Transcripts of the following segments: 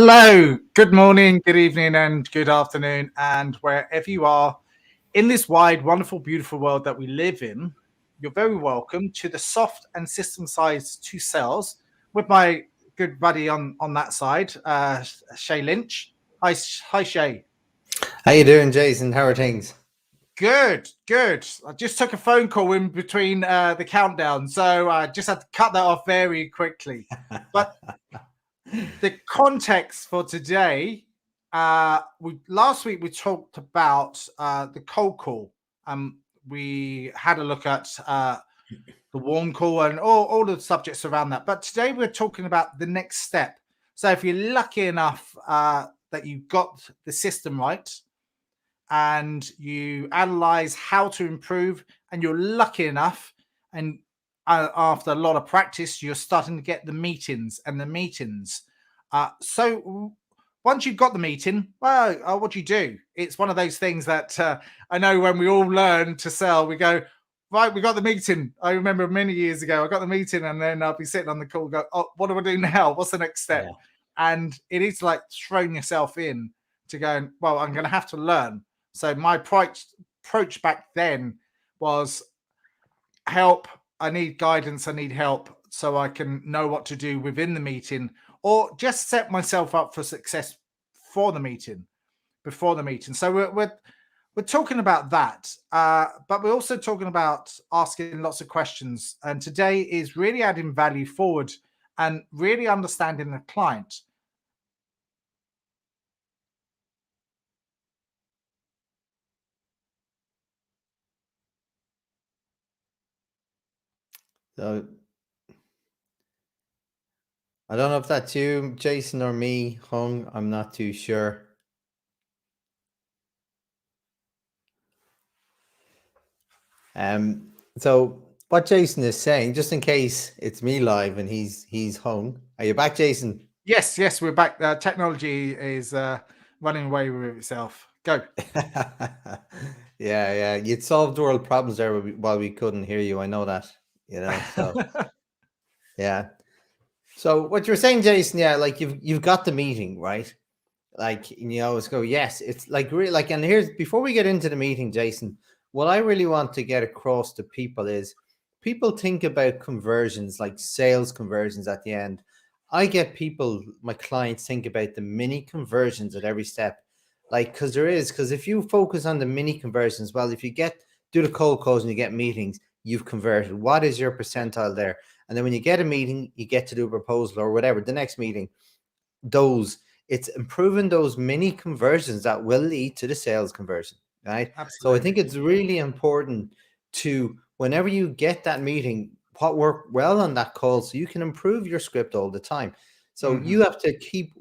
Hello, good morning, good evening, and good afternoon, and wherever you are in this wide, wonderful, beautiful world that we live in, you're very welcome to the soft and system size to sales with my good buddy on that side, Shay Lynch. Hi, Shay. How you doing, Jason? How are things? Good, good. I just took a phone call in between the countdown, so I just had to cut that off very quickly. But the context for today, last week we talked about the cold call. We had a look at the warm call and all the subjects around that. But today we're talking about the next step. So if you're lucky enough that you got the system right and you analyze how to improve, and you're lucky enough, and after a lot of practice, you're starting to get the meetings and the meetings. So once you've got the meeting, well, what do you do? It's one of those things that I know when we all learn to sell, we go, right, we got the meeting. I remember many years ago, I got the meeting and then I'll be sitting on the call, go, oh, what do I do now? What's the next step? Yeah. And it is like throwing yourself in to go, well, I'm going to have to learn. So my approach back then was help. I need guidance. I need help so I can know what to do within the meeting, or just set myself up for success for the meeting, before the meeting. So we're talking about that, but we're also talking about asking lots of questions. And today is really adding value forward and really understanding the client. So I don't know if that's you, Jason, or me, Hung. I'm not too sure. So what Jason is saying, just in case it's me live and he's hung. Are you back, Jason? Yes, we're back. Technology is running away with itself. Go. Yeah. You'd solved world problems there while we couldn't hear you. I know that, so yeah. So what you're saying, Jason, yeah, like you've got the meeting, right? Like, it's go, yes, it's like really like, and here's, before we get into the meeting, Jason, what I really want to get across to people is people think about conversions, like sales conversions at the end. I get people, my clients, think about the mini conversions at every step. Like, because if you focus on the mini conversions, well, if you do the cold calls and you get meetings, you've converted. What is your percentile there? And then when you get a meeting, you get to do a proposal or whatever, the next meeting, it's improving those mini conversions that will lead to the sales conversion, right? Absolutely. So I think it's really important to, whenever you get that meeting, what worked well on that call, so you can improve your script all the time. So you have to keep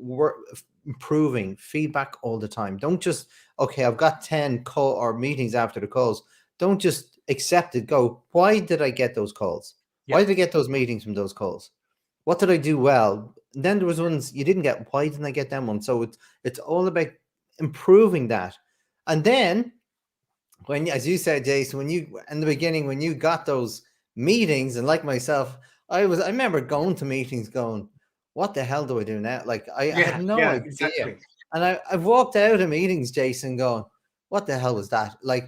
improving feedback all the time. Don't just, okay, I've got 10 call or meetings after the calls. Don't just accept it. Go, why did I get those calls? Yep. Why did I get those meetings from those calls? What did I do well? Then there was ones you didn't get. Why didn't I get them one? So it's all about improving that. And then when, as you said, Jason, when you, in the beginning, when you got those meetings, and like myself, I remember going to meetings going, what the hell do I do now? Like I had no idea. Exactly. And I've walked out of meetings, Jason, going, what the hell was that? Like,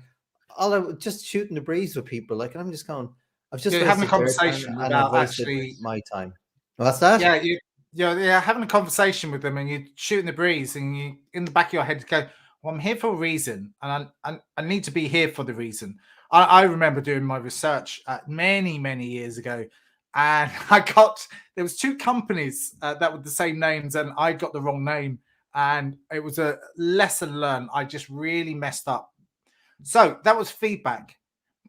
all I was just shooting the breeze with people. Like, I'm just going, I've just having a wasted their time conversation and I've without wasted actually my time. What's that? Yeah, having a conversation with them and you're shooting the breeze, and you, in the back of your head, go, well, I'm here for a reason, and I need to be here for the reason. I remember doing my research many years ago, and there was two companies that were the same names, and I got the wrong name, and it was a lesson learned. I just really messed up. So that was feedback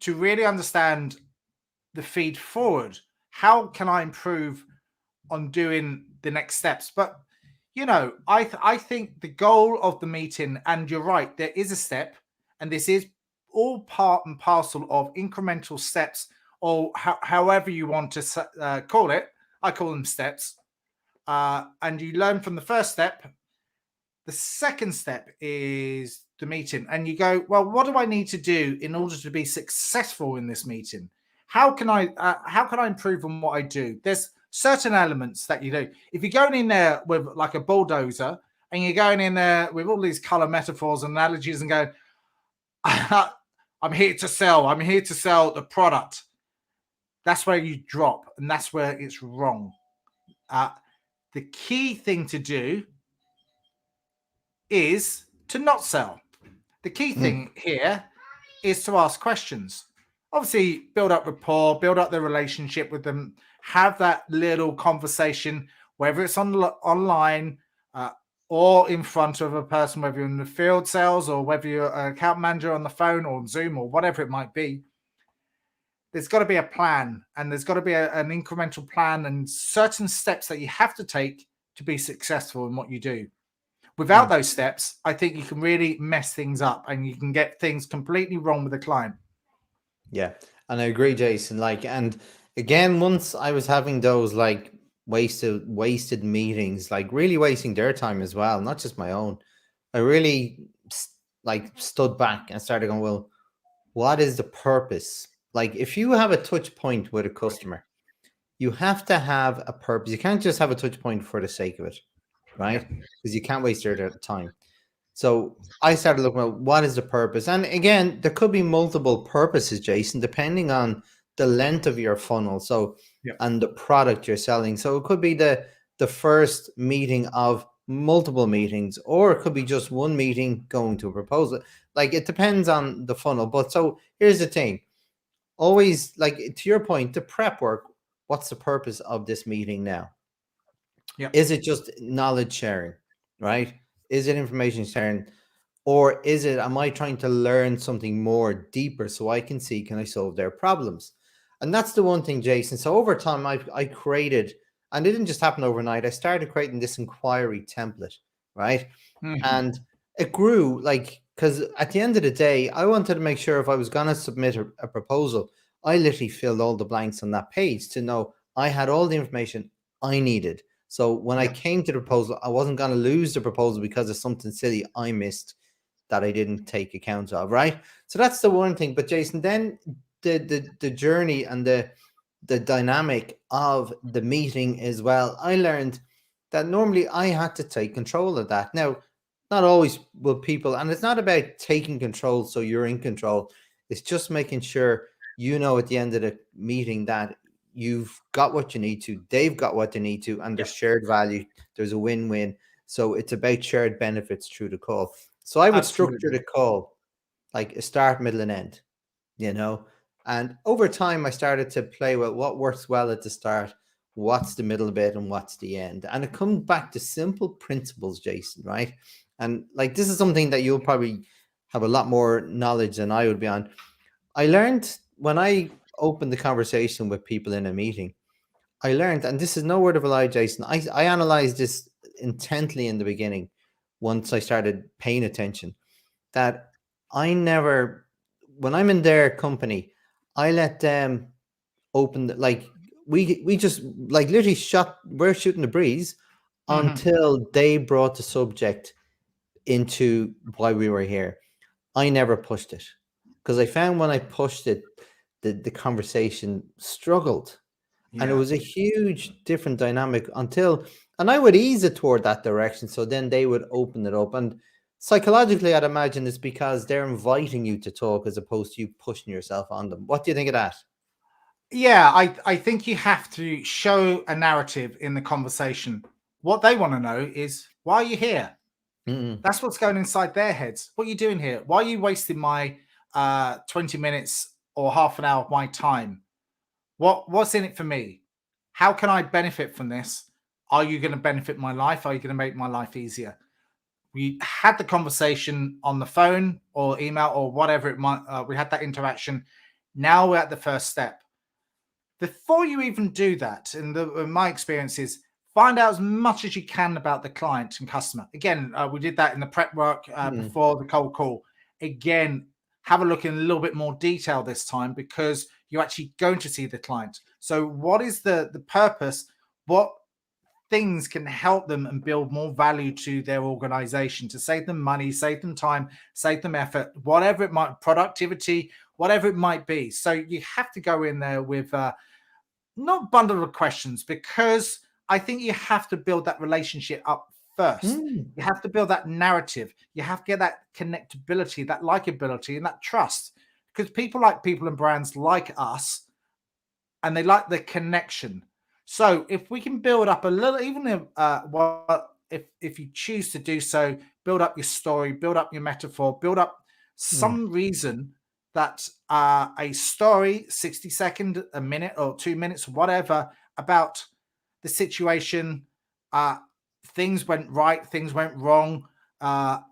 to really understand the feed forward. How can I improve on doing the next steps? But I think the goal of the meeting, and you're right, there is a step, and this is all part and parcel of incremental steps, or however you want to call it. I call them steps, and you learn from the first step. The second step is the meeting, and you go, well, what do I need to do in order to be successful in this meeting? How can I improve on what I do? There's certain elements that you do. If you're going in there with like a bulldozer and you're going in there with all these color metaphors and analogies and going, I'm here to sell. I'm here to sell the product. That's where you drop, and that's where it's wrong. The key thing to do is to not sell. The key thing here is to ask questions. Obviously, build up rapport, build up the relationship with them, have that little conversation, whether it's online or in front of a person, whether you're in the field sales or whether you're an account manager on the phone or on Zoom or whatever it might be. There's got to be a plan, and there's got to be an incremental plan and certain steps that you have to take to be successful in what you do. Without those steps, I think you can really mess things up and you can get things completely wrong with the client. Yeah, and I agree, Jason. Like, and again, once I was having those like wasted meetings, like really wasting their time as well, not just my own. I really like stood back and started going, well, what is the purpose? Like, if you have a touch point with a customer, you have to have a purpose. You can't just have a touch point for the sake of it, right? Because you can't waste their time. So I started looking at what is the purpose. And again, there could be multiple purposes, Jason, depending on the length of your funnel. So, and the product you're selling. So it could be the first meeting of multiple meetings, or it could be just one meeting going to a proposal. Like, it depends on the funnel. But so here's the thing. Always, like, to your point, the prep work, what's the purpose of this meeting now? Is it just knowledge sharing, right? Is it information sharing? Or is it, am I trying to learn something more deeper so I can see, can I solve their problems? And that's the one thing, Jason. So over time, I created, and it didn't just happen overnight. I started creating this inquiry template, right? And it grew, like, because at the end of the day, I wanted to make sure if I was going to submit a proposal, I literally filled all the blanks on that page to know I had all the information I needed. So when I came to the proposal, I wasn't going to lose the proposal because of something silly I missed that I didn't take account of, right? So that's the one thing. But Jason, then the journey and the dynamic of the meeting as well, I learned that normally I had to take control of that. Now, not always will people, and it's not about taking control so you're in control. It's just making sure you know at the end of the meeting that you've got what you need to, they've got what they need to, and there's shared value. There's a win-win. So it's about shared benefits through the call. So I would structure the call like a start, middle, and end, you know. And over time, I started to play with what works well at the start, what's the middle bit, and what's the end. And it comes back to simple principles, Jason, right? And like, this is something that you'll probably have a lot more knowledge than I would be on. I learned when I opened the conversation with people in a meeting, I learned, and this is no word of a lie, Jason, I analyzed this intently in the beginning once I started paying attention, that I never, when I'm in their company, I let them open, like, we just like literally we're shooting the breeze until they brought the subject into why we were here. I never pushed it, because I found when I pushed it, the conversation struggled. And it was a huge different dynamic and I would ease it toward that direction. So then they would open it up. And psychologically, I'd imagine it's because they're inviting you to talk as opposed to you pushing yourself on them. What do you think of that? Yeah, I think you have to show a narrative in the conversation. What they want to know is, why are you here? That's what's going inside their heads. What are you doing here? Why are you wasting my 20 minutes or half an hour of my time? What's in it for me? How can I benefit from this? Are you going to benefit my life? Are you going to make my life easier? We had the conversation on the phone or email or whatever it might. We had that interaction. Now we're at the first step. Before you even do that, in my experience is, find out as much as you can about the client and customer. Again, we did that in the prep work before the cold call. Again, have a look in a little bit more detail this time, because you're actually going to see the client. So what is the purpose? What things can help them and build more value to their organization, to save them money, save them time, save them effort, whatever it might, productivity, whatever it might be. So you have to go in there with not bundle of questions, because I think you have to build that relationship up first. Mm, You have to build that narrative. You have to get that connectability, that likability, and that trust. Because people like people and brands like us, and they like the connection. So if we can build up a little, even if you choose to do so, build up your story, build up your metaphor, build up mm, some reason that a story, 60 second, a minute or 2 minutes, whatever, about the situation, uh, things went right, things went wrong,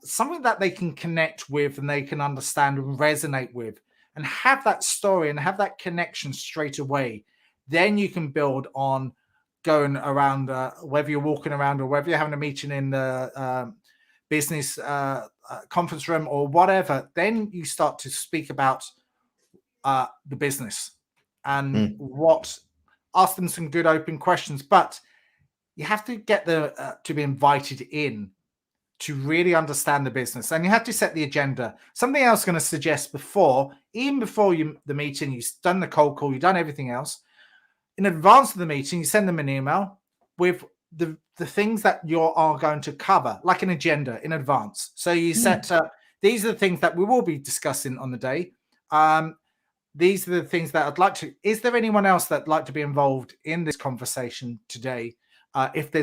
something that they can connect with and they can understand and resonate with, and have that story and have that connection straight away. Then you can build on going around, whether you're walking around or whether you're having a meeting in the business conference room or whatever. Then you start to speak about the business and mm. ask them some good open questions. But you have to get to be invited in to really understand the business, and you have to set the agenda. Something else I'm going to suggest even before the meeting, you've done the cold call, you've done everything else. In advance of the meeting, you send them an email with the things that you are going to cover, like an agenda in advance. So you Mm. set up, these are the things that we will be discussing on the day. These are the things that I'd like to. Is there anyone else that'd like to be involved in this conversation today? If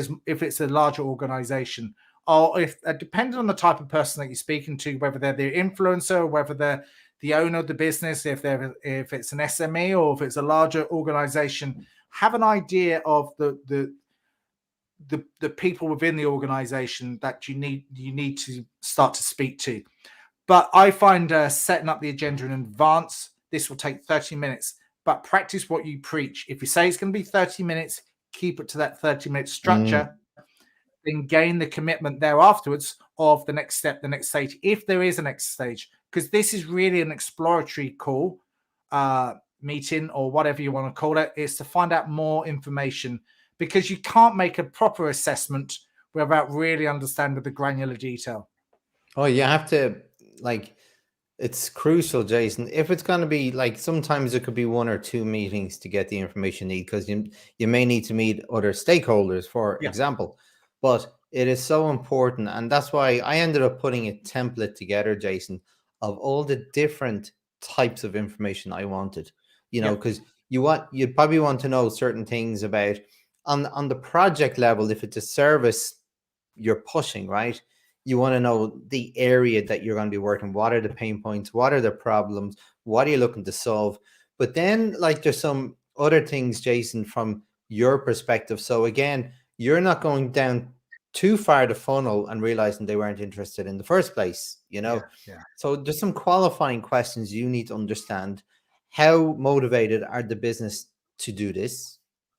it's a larger organization, or if depending on the type of person that you're speaking to, whether they're the influencer, whether they're the owner of the business, if it's an SME or if it's a larger organization, have an idea of the people within the organization that you need to start to speak to. But I find setting up the agenda in advance, this will take 30 minutes, but practice what you preach. If you say it's going to be 30 minutes, keep it to that 30-minute Mm. structure, then gain the commitment there afterwards of the next step, the next stage, if there is a next stage, because this is really an exploratory call, meeting, or whatever you want to call it, is to find out more information, because you can't make a proper assessment without really understanding the granular detail. Oh, you have to, like, it's crucial, Jason. If it's going to be like, sometimes it could be one or two meetings to get the information you need, because you may need to meet other stakeholders, for Yeah, example. But it is so important, and that's why I ended up putting a template together, Jason, of all the different types of information I wanted. yeah, Because you'd probably want to know certain things about, on the project level, if it's a service you're pushing, right? You want to know the area that you're going to be working. What are the pain points? What are the problems? What are you looking to solve? But then, like, there's some other things, Jason, from your perspective. So again, you're not going down too far the funnel and realizing they weren't interested in the first place, yeah, yeah. So there's some qualifying questions you need to understand. How motivated are the business to do this,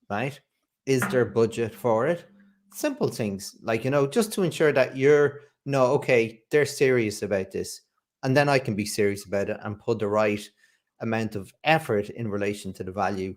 right? Is there budget for it? Simple things, like, just to ensure that you're, no, okay, they're serious about this. And then I can be serious about it and put the right amount of effort in relation to the value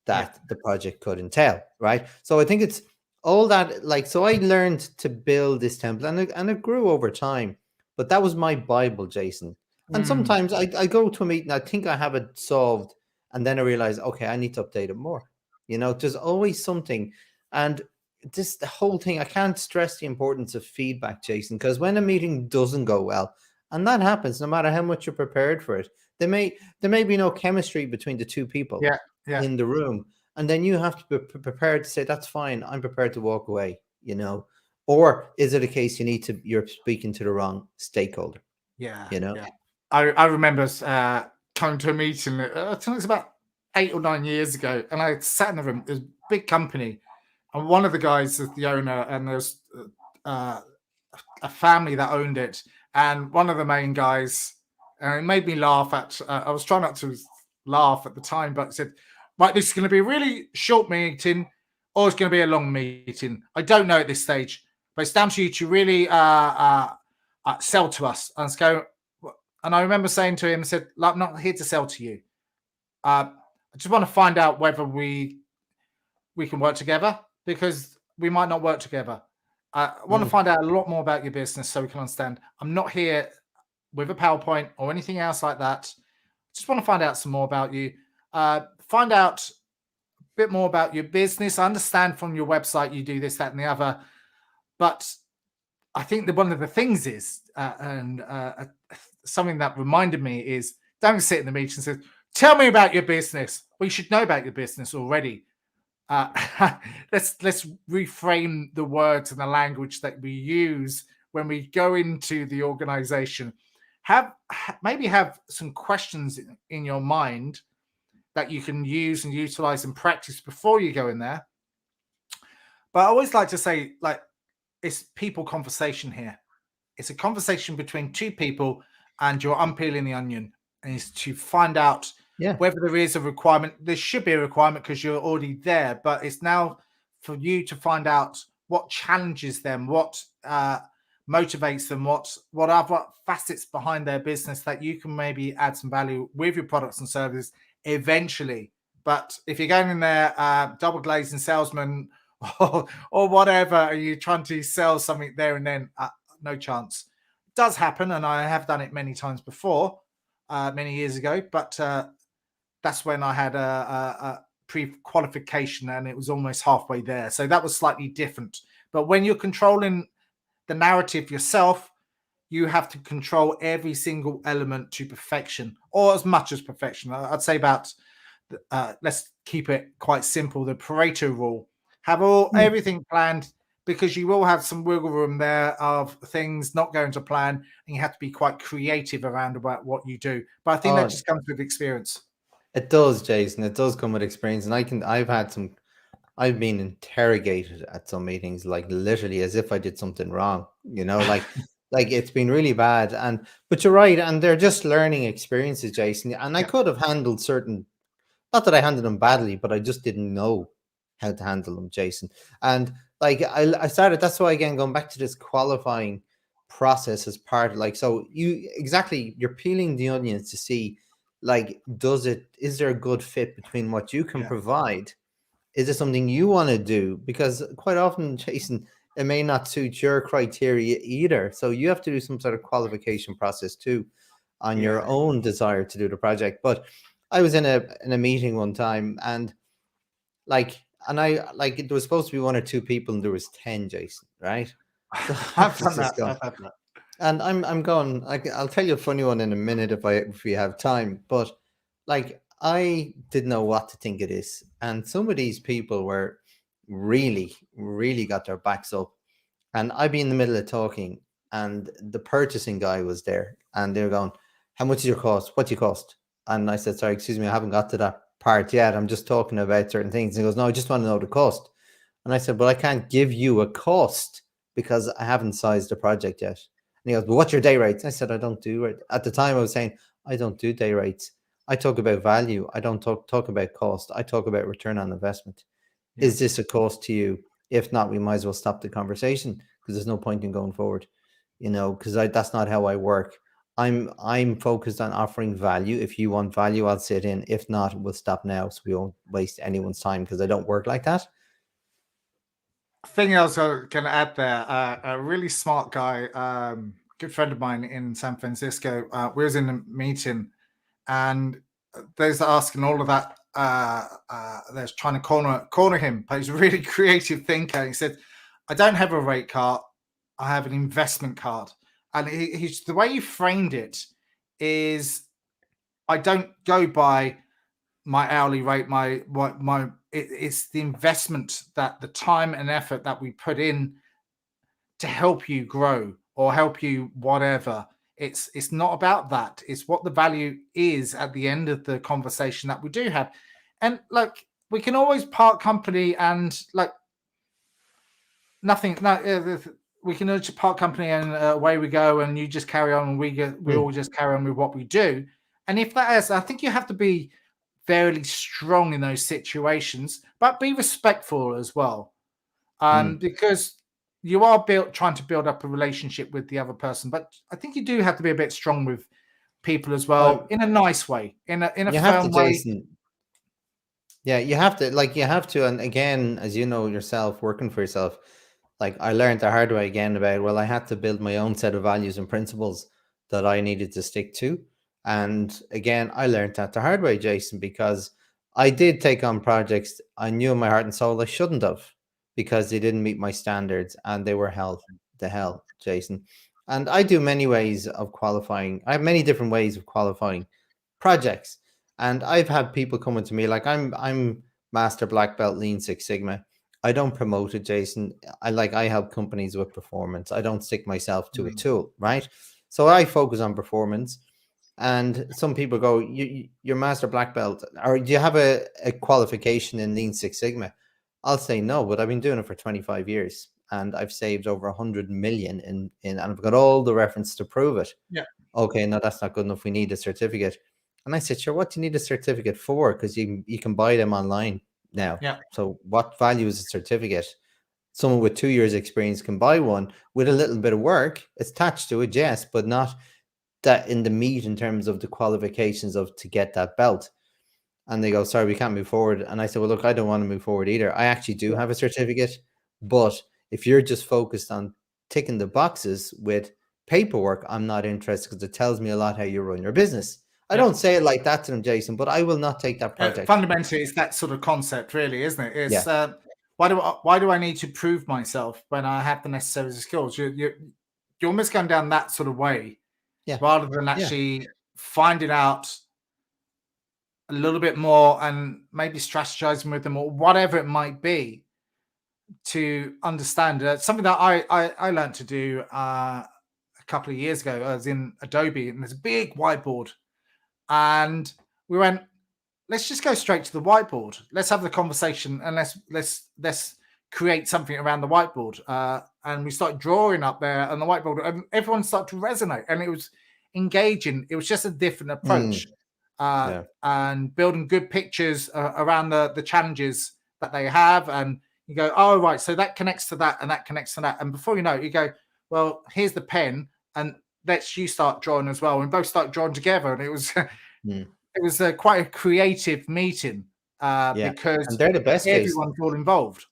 Yeah. that the project could entail, right? So I think it's all that, like, so I learned to build this template, and it grew over time. But that was my Bible, Jason. And Mm. sometimes I go to a meeting, I think I have it solved, and then I realize, okay, I need to update it more. There's always something. And the whole thing, I can't stress the importance of feedback, Jason, because when a meeting doesn't go well, and that happens no matter how much you're prepared for it, there may be no chemistry between the two people Yeah, yeah, in the room, and then you have to be prepared to say, that's fine, I'm prepared to walk away. Or is it a case you're speaking to the wrong stakeholder yeah, you know yeah. I remember coming to a meeting, I think it was about 8 or 9 years ago, and I sat in the room. It was a big company, and one of the guys is the owner, and there's uh, a family that owned it, and one of the main guys, and it made me laugh. I was trying not to laugh at the time, but said, "Right, this is going to be a really short meeting, or it's going to be a long meeting. I don't know at this stage, but it's down to you to really sell to us." And let's go. And I remember saying to him, I said, "I'm not here to sell to you. I just want to find out whether we can work together, because we might not work together. I want to Mm. find out a lot more about your business so we can understand. I'm not here with a PowerPoint or anything else like that. Just want to find out some more about you. Find out bit more about your business. I understand from your website you do this, that, and the other, but I think that one of the things is, something that reminded me is, don't sit in the meeting and say, "Tell me about your business." We should know about your business already. Uh, let's reframe the words and the language that we use when we go into the organization. Maybe have some questions in your mind that you can use and utilize and practice before you go in there. But I always like to say, like, it's people conversation here. It's a conversation between two people, and you're unpeeling the onion, and it's to find out Yeah. whether there is a requirement. There should be a requirement because you're already there, but it's now for you to find out what challenges them, what motivates them, what other facets behind their business that you can maybe add some value with your products and services eventually. But if you're going in there double glazing salesman or whatever, are you trying to sell something there and then? No chance. It does happen, and I have done it many times before, many years ago. But that's when I had a pre-qualification, and it was almost halfway there. So that was slightly different. But when you're controlling the narrative yourself, you have to control every single element to perfection, or as much as perfection. I'd say about, let's keep it quite simple, the Pareto rule. Have everything planned, because you will have some wiggle room there of things not going to plan, and you have to be quite creative around about what you do. But I think that just comes with experience. It does, Jason. It does come with experience, and I've been interrogated at some meetings, like literally as if I did something wrong. Like it's been really bad. But you're right, and they're just learning experiences, Jason. And I could have handled certain, not that I handled them badly, but I just didn't know how to handle them, Jason. And like I started, that's why, again, going back to this qualifying process as part of, like, so you're peeling the onions to see, like, is there a good fit between what you can provide? Is it something you want to do? Because quite often, Jason, it may not suit your criteria either. So you have to do some sort of qualification process too on your own desire to do the project. But I was in a meeting one time, and it was supposed to be one or two people, and there was 10, Jason, right? So I've done that. I've had that. And I'm going, I'll tell you a funny one in a minute if we have time. But like, I didn't know what to think of this. And some of these people were really, really got their backs up. And I'd be in the middle of talking, and the purchasing guy was there, and they were going, "How much is your cost? What do you cost?" And I said, "Sorry, excuse me, I haven't got to that part yet. I'm just talking about certain things." And he goes, "No, I just want to know the cost." And I said, "But I can't give you a cost because I haven't sized the project yet." And he goes, "But what's your day rates?" I said, "I don't do it." At the time, I was saying, "I don't do day rates. I talk about value. I don't talk about cost. I talk about return on investment. Is this a cost to you? If not, we might as well stop the conversation, because there's no point in going forward, because that's not how I work. I'm focused on offering value. If you want value, I'll sit in. If not, we'll stop now, so we won't waste anyone's time, because I don't work like that." Thing I was going to add there, a really smart guy, good friend of mine in San Francisco, we was in a meeting, and there's asking all of that. They're trying to corner him, but he's a really creative thinker. He said, "I don't have a rate card. I have an investment card." And he's the way you framed it is, I don't go by my hourly rate, it's the investment, that the time and effort that we put in to help you grow or help you whatever. It's not about that. It's what the value is at the end of the conversation that we do have. And like, we can always part company and like nothing. No, we can just part company and away we go, and you just carry on, and we all just carry on with what we do. And if that is, I think you have to be fairly strong in those situations, but be respectful as well, because you are trying to build up a relationship with the other person. But I think you do have to be a bit strong with people as well, in a nice way, in a firm way. Jason. Yeah, you have to. And again, as you know yourself, working for yourself, like, I learned the hard way again about, well, I had to build my own set of values and principles that I needed to stick to. And again, I learned that the hard way, Jason, because I did take on projects I knew in my heart and soul I shouldn't have because they didn't meet my standards and they were hell, Jason. And I do many ways of qualifying. I have many different ways of qualifying projects. And I've had people coming to me like I'm master black belt lean six sigma. I don't promote it, Jason. I help companies with performance. I don't stick myself to a Mm. tool, right? So I focus on performance. And some people go, you're master black belt, or do you have a qualification in Lean Six Sigma? I'll say no, but I've been doing it for 25 years and I've saved over 100 million and I've got all the reference to prove it. Yeah. Okay, no, that's not good enough. We need a certificate. And I said, sure, what do you need a certificate for? Because you can buy them online now. Yeah. So what value is a certificate? Someone with 2 years experience can buy one with a little bit of work. It's attached to it, yes, but not that in the meat in terms of the qualifications of to get that belt. And they go, sorry, we can't move forward. And I said, well, look, I don't want to move forward either. I actually do Yeah. have a certificate, but if you're just focused on ticking the boxes with paperwork, I'm not interested because it tells me a lot how you run your business. I Yeah. don't say it like that to them, Jason, but I will not take that project. Fundamentally, it's that sort of concept, really, isn't it? It's Yeah. why do I need to prove myself when I have the necessary skills? You're almost going down that sort of way, Yeah. rather than Yeah. actually finding out a little bit more and maybe strategizing with them or whatever it might be to understand. Something that I learned to do a couple of years ago. I was in Adobe and there's a big whiteboard, and we went, let's just go straight to the whiteboard. Let's have the conversation and let's create something around the whiteboard. And we started drawing up there on the whiteboard, and everyone started to resonate, and it was engaging. It was just a different approach, Yeah. and building good pictures around the challenges that they have. And you go, oh right, so that connects to that, and that connects to that. And before you know it, you go, well, here's the pen, and let's you start drawing as well. And both start drawing together, and it was. It was quite a creative meeting Yeah. because And they're the best, Jason. everyone's all involved.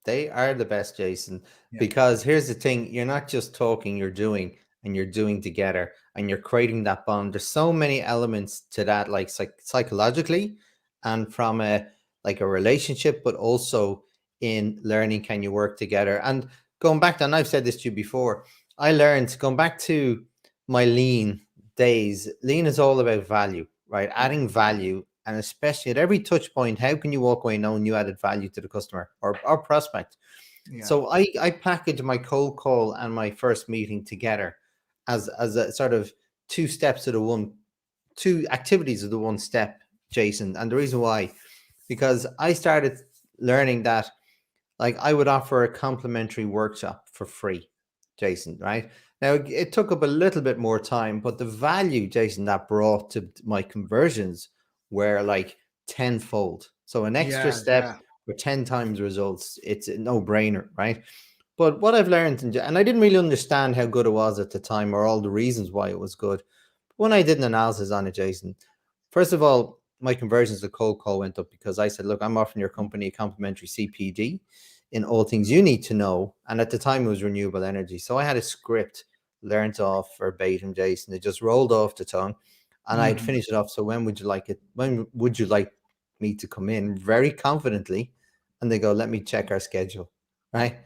They are the best, Jason, Yeah. because here's the thing, you're not just talking, you're doing, and you're doing together and you're creating that bond. There's so many elements to that, like psychologically and from a relationship, but also in learning, can you work together? And going back to, and I've said this to you before, I learned going back to my lean days. Lean is all about value, right? Adding value. And especially at every touch point, how can you walk away knowing you added value to the customer or prospect? Yeah. So I package my cold call and my first meeting together as a sort of two activities of the one step, Jason. And the reason why, because I started learning that I would offer a complimentary workshop for free, Jason, right? Now it took up a little bit more time, but the value, Jason, that brought to my conversions were tenfold. So an extra step for 10 times results, it's a no-brainer, right? But what I've learned, and I didn't really understand how good it was at the time or all the reasons why it was good. When I did an analysis on it, Jason, first of all, my conversions to cold call went up because I said, look, I'm offering your company a complimentary CPD in all things you need to know. And at the time it was renewable energy. So I had a script learned off verbatim, Jason. It just rolled off the tongue and I'd finish it off. So when would you like it? When would you like me to come in? Very confidently. And they go, let me check our schedule. Right.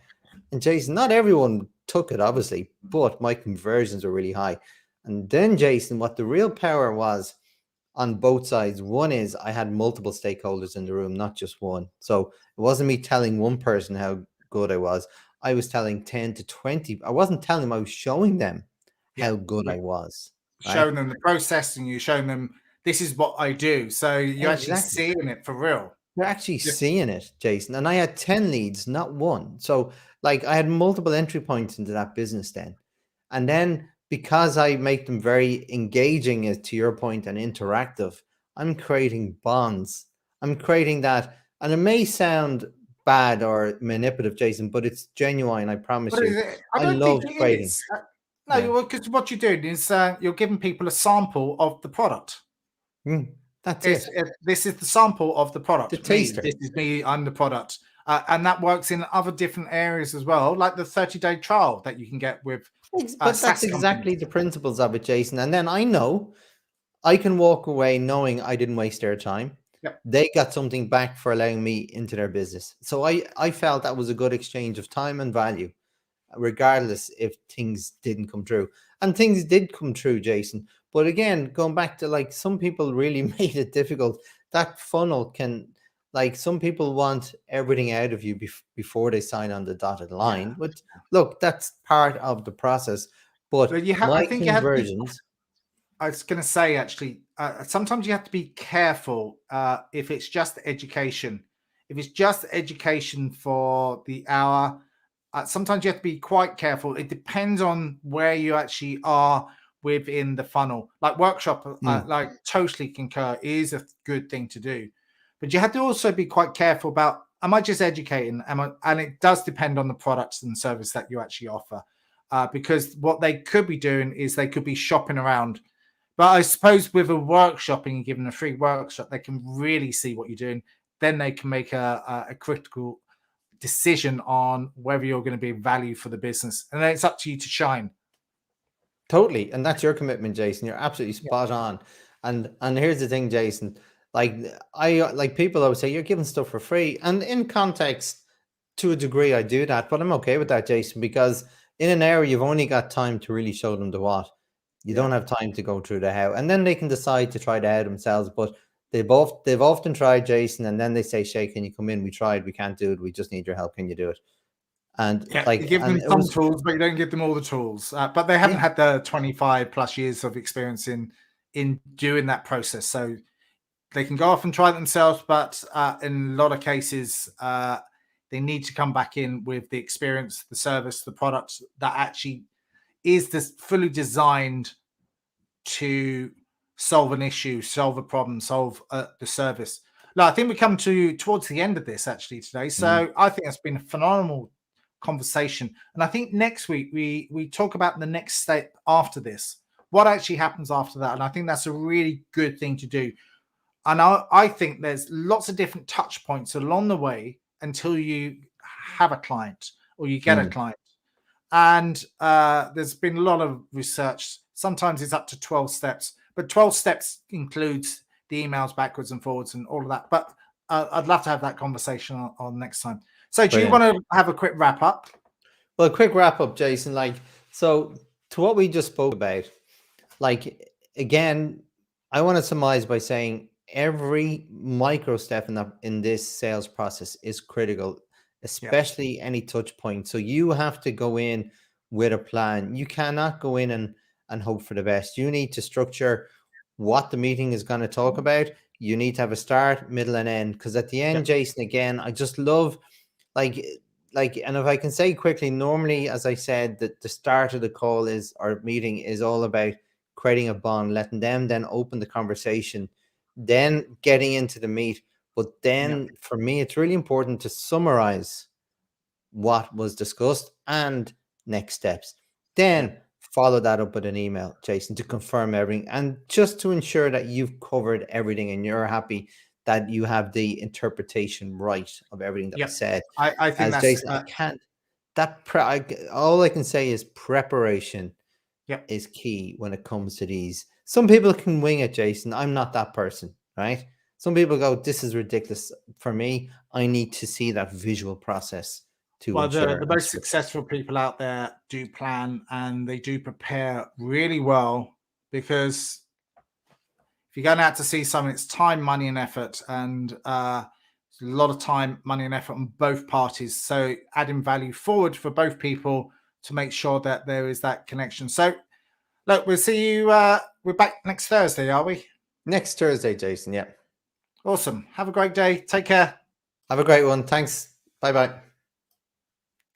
And Jason, not everyone took it, obviously, but my conversions were really high. And then, Jason, what the real power was on both sides. One is I had multiple stakeholders in the room, not just one. So it wasn't me telling one person how good I was. I was telling 10 to 20. I wasn't telling them, I was showing them how good I was. Showing them the process, and you showing them this is what I do. So you're actually seeing it for real. You're actually seeing it, Jason. And I had 10 leads, not one. So I had multiple entry points into that business then. And then because I make them very engaging, to your point, and interactive, I'm creating bonds. I'm creating that. And it may sound bad or manipulative, Jason, but it's genuine. I promise you. I love creating. No, because what you're doing is you're giving people a sample of the product. That's it. This is the sample of the product. The taster. This is me. I'm the product. And that works in other different areas as well, like the 30-day trial that you can get with. But that's exactly the principles of it, Jason. And then I know I can walk away knowing I didn't waste their time. Yep. they got something back for allowing me into their business. So I felt that was a good exchange of time and value, regardless if things didn't come true. And things did come true, Jason. But again, going back to like some people really made it difficult. That funnel can, like, some people want everything out of you before they sign on the dotted line. Yeah. But look, that's part of the process. But But I my think you had to be. conversions, I was going to say, actually, sometimes you have to be careful if it's just education. If it's just education for the hour, sometimes you have to be quite careful. It depends on where you actually are within the funnel. Like workshop, like totally concur, is a good thing to do. But you have to also be quite careful about, am I just educating? And it does depend on the products and service that you actually offer. Because what they could be doing is they could be shopping around. But I suppose with a workshop and given a free workshop, they can really see what you're doing. Then they can make a critical decision on whether you're going to be value for the business. And then it's up to you to shine. totally. And that's your commitment, Jason. You're absolutely spot on. And here's the thing, Jason. Like, like people always say, you're giving stuff for free. And in context, to a degree, I do that, but I'm okay with that, Jason, because in an hour, you've only got time to really show them the what. You don't have time to go through the how, and then they can decide to try the how themselves. But they've often tried, Jason, and then they say, "Shay, can you come in? We tried, we can't do it. We just need your help. Can you do it?" And Yeah, like, you give and them it some was, tools, but you don't give them all the tools. But they haven't had the 25 plus years of experience in doing that process, so they can go off and try it themselves. But in a lot of cases, they need to come back in with the experience, the service, the product that actually is this fully designed to solve an issue, solve a problem, solve the service. No, I think we come towards the end of this actually today. So I think it's been a phenomenal conversation. And I think next week we talk about the next step after this, what actually happens after that. And I think that's a really good thing to do. And I think there's lots of different touch points along the way until you have a client or you get a client. And there's been a lot of research. Sometimes it's up to 12 steps, but 12 steps includes the emails backwards and forwards and all of that. But I'd love to have that conversation on next time. So do you want to have a quick wrap up? Well, a quick wrap up, Jason. Like, so to what we just spoke about, like, again, I want to surmise by saying every micro step in this sales process is critical, especially any touch point. So you have to go in with a plan. You cannot go in and hope for the best. You need to structure what the meeting is going to talk about. You need to have a start, middle, and end. Because at the end, Jason, again, I just love, like, and if I can say quickly, normally, as I said, that the start of the call is, or meeting is all about creating a bond, letting them then open the conversation, then getting into the meat. But then for me, it's really important to summarize what was discussed and next steps. Then follow that up with an email, Jason, to confirm everything and just to ensure that you've covered everything and you're happy that you have the interpretation right of everything that was said. I think as that's Jason, I can't. All I can say is preparation is key when it comes to these. Some people can wing it, Jason. I'm not that person, right? Some people go, "This is ridiculous." For me, I need to see that visual process to ensure. The most successful people out there do plan and they do prepare really well, because if you're going out to see something, it's time, money, and effort, and a lot of time, money, and effort on both parties. So adding value forward for both people to make sure that there is that connection. So look, we'll see you. We're back next Thursday, are we? Next Thursday, Jason. Yeah. Awesome. Have a great day. Take care. Have a great one. Thanks. Bye-bye.